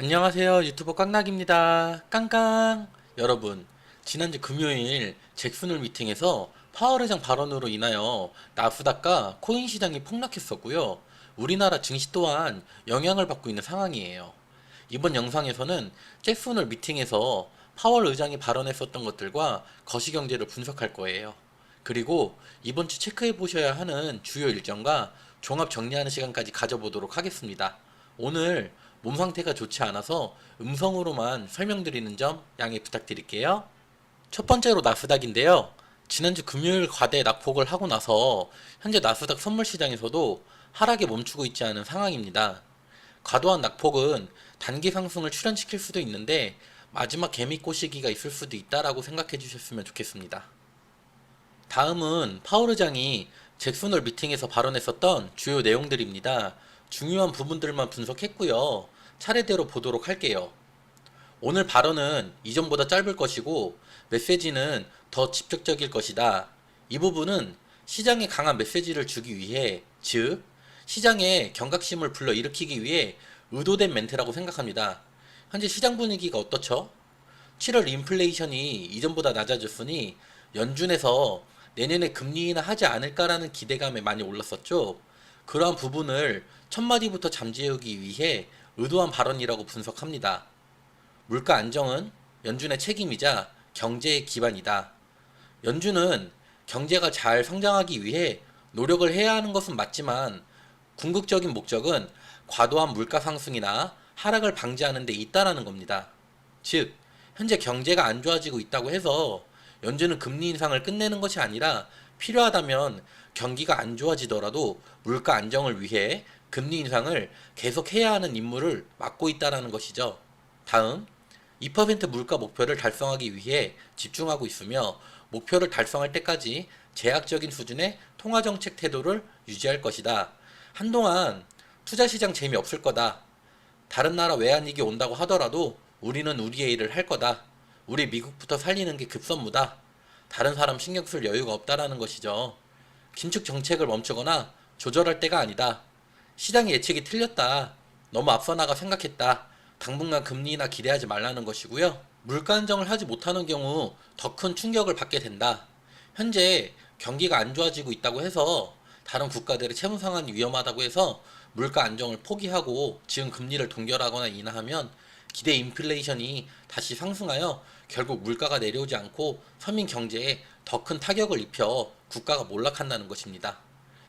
안녕하세요. 유튜버 깡락입니다. 깡깡! 여러분, 지난주 금요일 잭슨홀 미팅에서 파월의장 발언으로 인하여 나스닥과 코인 시장이 폭락했었고요. 우리나라 증시 또한 영향을 받고 있는 상황이에요. 이번 영상에서는 잭슨홀 미팅에서 파월 의장이 발언했었던 것들과 거시경제를 분석할 거예요. 그리고 이번 주 체크해 보셔야 하는 주요 일정과 종합 정리하는 시간까지 가져보도록 하겠습니다. 오늘 몸 상태가 좋지 않아서 음성으로만 설명드리는 점 양해 부탁드릴게요. 첫 번째로 나스닥인데요. 지난주 금요일 과대 낙폭을 하고 나서 현재 나스닥 선물 시장에서도 하락에 멈추고 있지 않은 상황입니다. 과도한 낙폭은 단기 상승을 출현시킬 수도 있는데 마지막 개미 꼬시기가 있을 수도 있다라고 생각해 주셨으면 좋겠습니다. 다음은 파월 의장이 잭슨홀 미팅에서 발언했었던 주요 내용들입니다. 중요한 부분들만 분석했고요. 차례대로 보도록 할게요. 오늘 발언은 이전보다 짧을 것이고 메시지는 더 직접적일 것이다. 이 부분은 시장에 강한 메시지를 주기 위해, 즉 시장에 경각심을 불러일으키기 위해 의도된 멘트라고 생각합니다. 현재 시장 분위기가 어떻죠? 7월 인플레이션이 이전보다 낮아졌으니 연준에서 내년에 금리 인하 하지 않을까라는 기대감에 많이 올랐었죠. 그러한 부분을 첫마디부터 잠재우기 위해 의도한 발언이라고 분석합니다. 물가 안정은 연준의 책임이자 경제의 기반이다. 연준은 경제가 잘 성장하기 위해 노력을 해야 하는 것은 맞지만 궁극적인 목적은 과도한 물가 상승이나 하락을 방지하는 데 있다라는 겁니다. 즉, 현재 경제가 안 좋아지고 있다고 해서 연준은 금리 인상을 끝내는 것이 아니라 필요하다면 경기가 안 좋아지더라도 물가 안정을 위해 금리 인상을 계속해야 하는 임무를 맡고 있다라는 것이죠. 다음, 2% 물가 목표를 달성하기 위해 집중하고 있으며 목표를 달성할 때까지 제약적인 수준의 통화정책 태도를 유지할 것이다. 한동안 투자시장 재미없을 거다. 다른 나라 외환위기 온다고 하더라도 우리는 우리의 일을 할 거다. 우리 미국부터 살리는 게 급선무다. 다른 사람 신경 쓸 여유가 없다라는 것이죠. 긴축 정책을 멈추거나 조절할 때가 아니다. 시장의 예측이 틀렸다. 너무 앞서 나가 생각했다. 당분간 금리 인하 기대하지 말라는 것이고요. 물가 안정을 하지 못하는 경우 더 큰 충격을 받게 된다. 현재 경기가 안 좋아지고 있다고 해서 다른 국가들의 채무 상황이 위험하다고 해서 물가 안정을 포기하고 지금 금리를 동결하거나 인하하면 기대 인플레이션이 다시 상승하여 결국 물가가 내려오지 않고 서민 경제에 더 큰 타격을 입혀 국가가 몰락한다는 것입니다.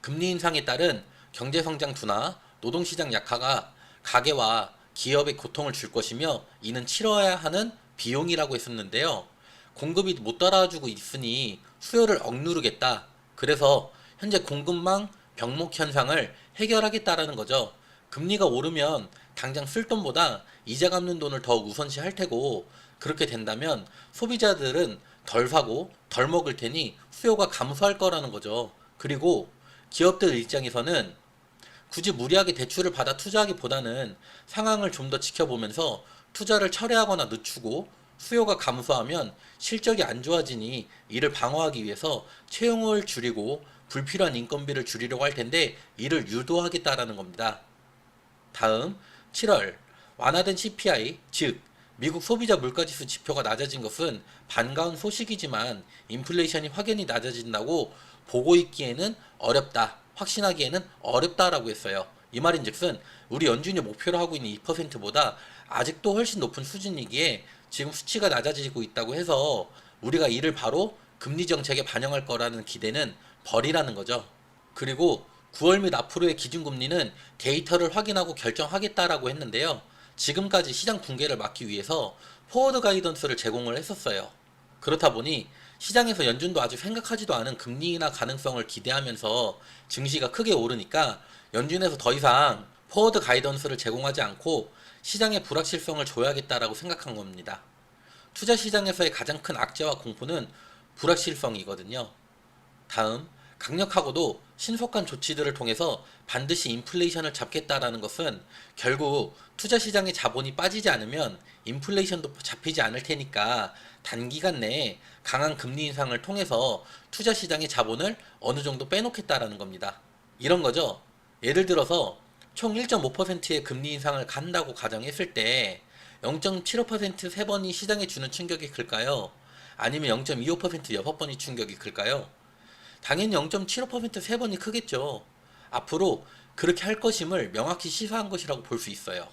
금리 인상에 따른 경제성장 둔화, 노동시장 약화가 가계와 기업에 고통을 줄 것이며 이는 치러야 하는 비용이라고 했었는데요. 공급이 못 따라주고 있으니 수요를 억누르겠다. 그래서 현재 공급망 병목 현상을 해결하겠다라는 거죠. 금리가 오르면 당장 쓸 돈보다 이자 갚는 돈을 더 우선시 할 테고 그렇게 된다면 소비자들은 덜 사고 덜 먹을 테니 수요가 감소할 거라는 거죠. 그리고 기업들 입장에서는 굳이 무리하게 대출을 받아 투자하기보다는 상황을 좀 더 지켜보면서 투자를 철회하거나 늦추고 수요가 감소하면 실적이 안 좋아지니 이를 방어하기 위해서 채용을 줄이고 불필요한 인건비를 줄이려고 할 텐데 이를 유도하겠다라는 겁니다. 다음 7월 완화된 CPI, 즉 미국 소비자 물가지수 지표가 낮아진 것은 반가운 소식이지만 인플레이션이 확연히 낮아진다고 보고 있기에는 어렵다. 확신하기에는 어렵다라고 했어요. 이 말인즉슨 우리 연준이 목표로 하고 있는 2%보다 아직도 훨씬 높은 수준이기에 지금 수치가 낮아지고 있다고 해서 우리가 이를 바로 금리 정책에 반영할 거라는 기대는 벌이라는 거죠. 그리고 9월 및 앞으로의 기준금리는 데이터를 확인하고 결정하겠다라고 했는데요. 지금까지 시장 붕괴를 막기 위해서 포워드 가이던스를 제공을 했었어요. 그렇다 보니 시장에서 연준도 아직 생각하지도 않은 금리 인하 가능성을 기대하면서 증시가 크게 오르니까 연준에서 더 이상 포워드 가이던스를 제공하지 않고 시장의 불확실성을 줘야겠다라고 생각한 겁니다. 투자 시장에서의 가장 큰 악재와 공포는 불확실성이거든요. 다음, 강력하고도 신속한 조치들을 통해서 반드시 인플레이션을 잡겠다라는 것은 결국 투자 시장의 자본이 빠지지 않으면 인플레이션도 잡히지 않을 테니까 단기간 내에 강한 금리 인상을 통해서 투자 시장의 자본을 어느 정도 빼놓겠다라는 겁니다. 이런 거죠. 예를 들어서 총 1.5%의 금리 인상을 간다고 가정했을 때 0.75% 3번이 시장에 주는 충격이 클까요? 아니면 0.25% 6번이 충격이 클까요? 당연히 0.75% 3번이 크겠죠. 앞으로 그렇게 할 것임을 명확히 시사한 것이라고 볼 수 있어요.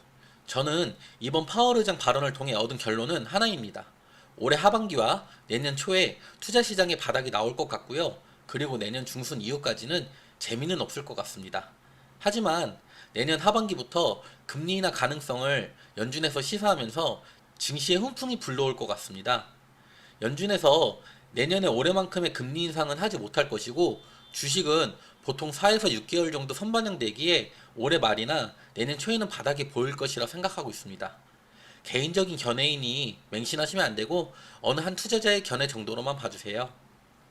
저는 이번 파월 의장 발언을 통해 얻은 결론은 하나입니다. 올해 하반기와 내년 초에 투자 시장의 바닥이 나올 것 같고요. 그리고 내년 중순 이후까지는 재미는 없을 것 같습니다. 하지만 내년 하반기부터 금리 인하 가능성을 연준에서 시사하면서 증시에 훈풍이 불러올 것 같습니다. 연준에서 내년에 올해만큼의 금리 인상은 하지 못할 것이고 주식은 보통 4에서 6개월 정도 선반영되기에 올해 말이나 내년 초에는 바닥이 보일 것이라 생각하고 있습니다. 개인적인 견해이니 맹신하시면 안 되고 어느 한 투자자의 견해 정도로만 봐주세요.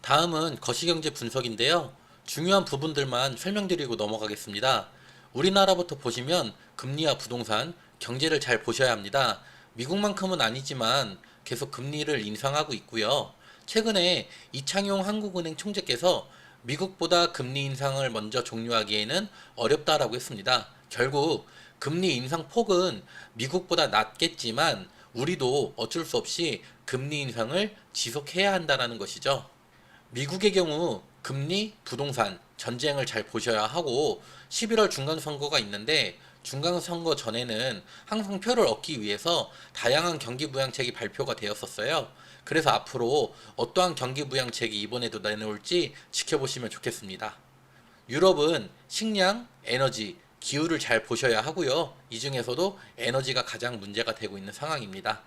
다음은 거시경제 분석인데요. 중요한 부분들만 설명드리고 넘어가겠습니다. 우리나라부터 보시면 금리와 부동산, 경제를 잘 보셔야 합니다. 미국만큼은 아니지만 계속 금리를 인상하고 있고요. 최근에 이창용 한국은행 총재께서 미국보다 금리 인상을 먼저 종료하기에는 어렵다라고 했습니다. 결국 금리 인상 폭은 미국보다 낮겠지만 우리도 어쩔 수 없이 금리 인상을 지속해야 한다는 것이죠. 미국의 경우 금리, 부동산, 전쟁을 잘 보셔야 하고 11월 중간선거가 있는데 중간선거 전에는 항상 표를 얻기 위해서 다양한 경기부양책이 발표가 되었었어요. 그래서 앞으로 어떠한 경기부양책이 이번에도 내놓을지 지켜보시면 좋겠습니다. 유럽은 식량, 에너지, 기후를 잘 보셔야 하고요. 이 중에서도 에너지가 가장 문제가 되고 있는 상황입니다.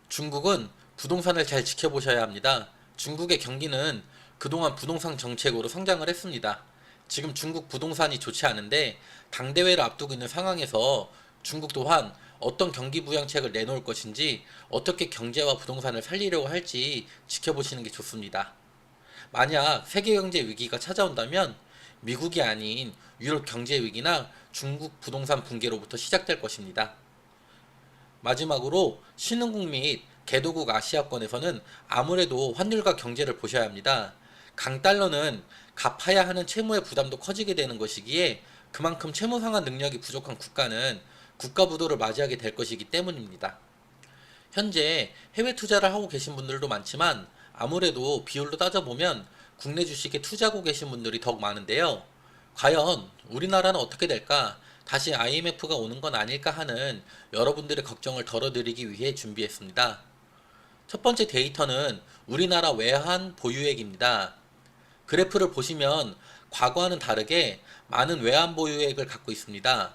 중국은 부동산을 잘 지켜보셔야 합니다. 중국의 경기는 그동안 부동산 정책으로 성장을 했습니다. 지금 중국 부동산이 좋지 않은데 당대회를 앞두고 있는 상황에서 중국 또한 어떤 경기 부양책을 내놓을 것인지 어떻게 경제와 부동산을 살리려고 할지 지켜보시는 게 좋습니다. 만약 세계 경제 위기가 찾아온다면 미국이 아닌 유럽 경제 위기나 중국 부동산 붕괴로부터 시작될 것입니다. 마지막으로 신흥국 및 개도국 아시아권에서는 아무래도 환율과 경제를 보셔야 합니다. 강달러는 갚아야 하는 채무의 부담도 커지게 되는 것이기에 그만큼 채무 상환 능력이 부족한 국가는 국가 부도를 맞이하게 될 것이기 때문입니다. 현재 해외 투자를 하고 계신 분들도 많지만 아무래도 비율로 따져보면 국내 주식에 투자하고 계신 분들이 더욱 많은데요. 과연 우리나라는 어떻게 될까? 다시 IMF가 오는 건 아닐까 하는 여러분들의 걱정을 덜어드리기 위해 준비했습니다. 첫 번째 데이터는 우리나라 외환 보유액입니다. 그래프를 보시면 과거와는 다르게 많은 외환 보유액을 갖고 있습니다.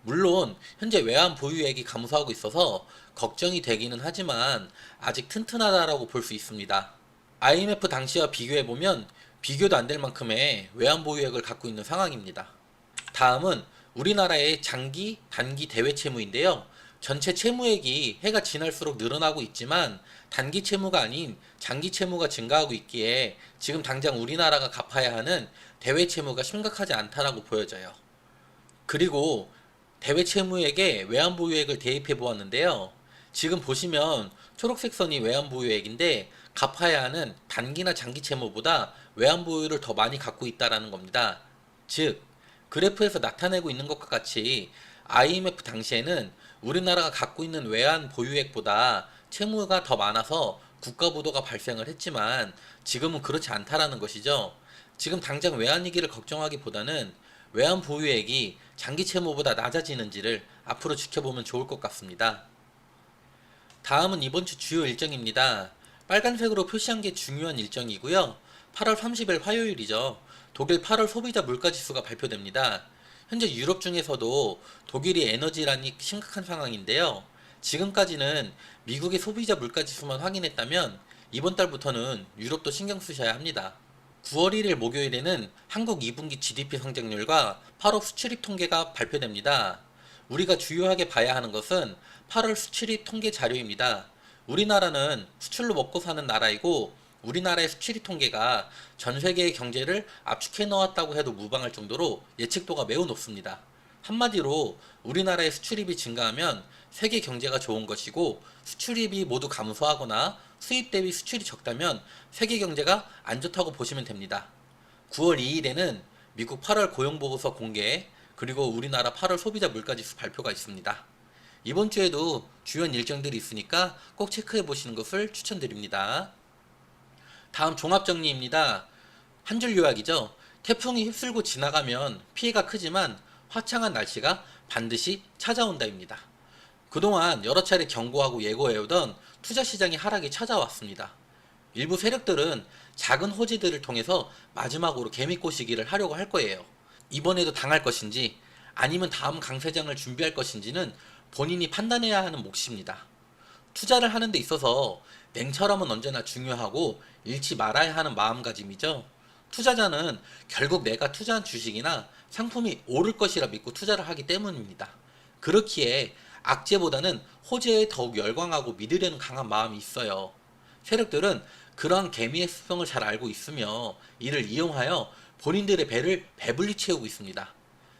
물론 현재 외환 보유액이 감소하고 있어서 걱정이 되기는 하지만 아직 튼튼하다라고 볼 수 있습니다. IMF 당시와 비교해보면 비교도 안 될 만큼의 외환 보유액을 갖고 있는 상황입니다. 다음은 우리나라의 장기, 단기 대외 채무인데요. 전체 채무액이 해가 지날수록 늘어나고 있지만 단기 채무가 아닌 장기 채무가 증가하고 있기에 지금 당장 우리나라가 갚아야 하는 대외 채무가 심각하지 않다라고 보여져요. 그리고 대외 채무액에 외환 보유액을 대입해 보았는데요. 지금 보시면 초록색 선이 외환 보유액인데 갚아야 하는 단기나 장기 채무보다 외환 보유를 더 많이 갖고 있다라는 겁니다. 즉 그래프에서 나타내고 있는 것과 같이 IMF 당시에는 우리나라가 갖고 있는 외환 보유액보다 채무가 더 많아서 국가 부도가 발생을 했지만 지금은 그렇지 않다라는 것이죠. 지금 당장 외환 위기를 걱정하기보다는 외환 보유액이 장기 채무보다 낮아지는지를 앞으로 지켜보면 좋을 것 같습니다. 다음은 이번 주 주요 일정입니다. 빨간색으로 표시한 게 중요한 일정이고요. 8월 30일 화요일이죠. 독일 8월 소비자 물가지수가 발표됩니다. 현재 유럽 중에서도 독일이 에너지란이 심각한 상황인데요. 지금까지는 미국의 소비자 물가지수만 확인했다면 이번 달부터는 유럽도 신경 쓰셔야 합니다. 9월 1일 목요일에는 한국 2분기 GDP 성장률과 8월 수출입 통계가 발표됩니다. 우리가 주요하게 봐야 하는 것은 8월 수출입 통계 자료입니다. 우리나라는 수출로 먹고 사는 나라이고 우리나라의 수출입 통계가 전 세계의 경제를 압축해 넣었다고 해도 무방할 정도로 예측도가 매우 높습니다. 한마디로 우리나라의 수출입이 증가하면 세계 경제가 좋은 것이고 수출입이 모두 감소하거나 수입 대비 수출이 적다면 세계 경제가 안 좋다고 보시면 됩니다. 9월 2일에는 미국 8월 고용보고서 공개, 그리고 우리나라 8월 소비자 물가지수 발표가 있습니다. 이번 주에도 주요 일정들이 있으니까 꼭 체크해 보시는 것을 추천드립니다. 다음 종합정리입니다. 한 줄 요약이죠. 태풍이 휩쓸고 지나가면 피해가 크지만 화창한 날씨가 반드시 찾아온다입니다. 그동안 여러 차례 경고하고 예고해오던 투자시장의 하락이 찾아왔습니다. 일부 세력들은 작은 호재들을 통해서 마지막으로 개미꼬시기를 하려고 할 거예요. 이번에도 당할 것인지 아니면 다음 강세장을 준비할 것인지는 본인이 판단해야 하는 몫입니다. 투자를 하는 데 있어서 냉철함은 언제나 중요하고 잃지 말아야 하는 마음가짐이죠. 투자자는 결국 내가 투자한 주식이나 상품이 오를 것이라 믿고 투자를 하기 때문입니다. 그렇기에 악재보다는 호재에 더욱 열광하고 믿으려는 강한 마음이 있어요. 세력들은 그러한 개미의 습성을 잘 알고 있으며 이를 이용하여 본인들의 배를 배불리 채우고 있습니다.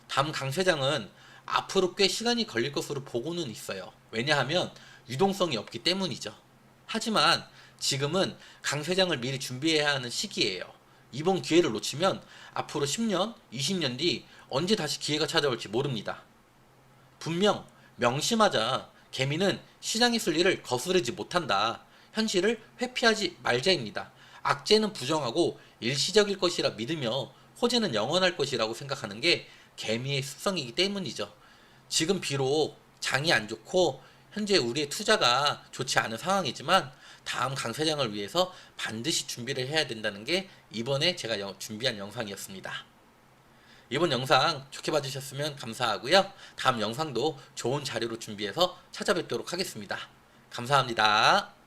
다음 강세장은 앞으로 꽤 시간이 걸릴 것으로 보고는 있어요. 왜냐하면 유동성이 없기 때문이죠. 하지만 지금은 강세장을 미리 준비해야 하는 시기예요. 이번 기회를 놓치면 앞으로 10년, 20년 뒤 언제 다시 기회가 찾아올지 모릅니다. 분명 명심하자. 개미는 시장의 순리를 거스르지 못한다. 현실을 회피하지 말자입니다. 악재는 부정하고 일시적일 것이라 믿으며 호재는 영원할 것이라고 생각하는 게 개미의 습성이기 때문이죠. 지금 비록 장이 안 좋고 현재 우리의 투자가 좋지 않은 상황이지만 다음 강세장을 위해서 반드시 준비를 해야 된다는 게 이번에 제가 준비한 영상이었습니다. 이번 영상 좋게 봐주셨으면 감사하고요. 다음 영상도 좋은 자료로 준비해서 찾아뵙도록 하겠습니다. 감사합니다.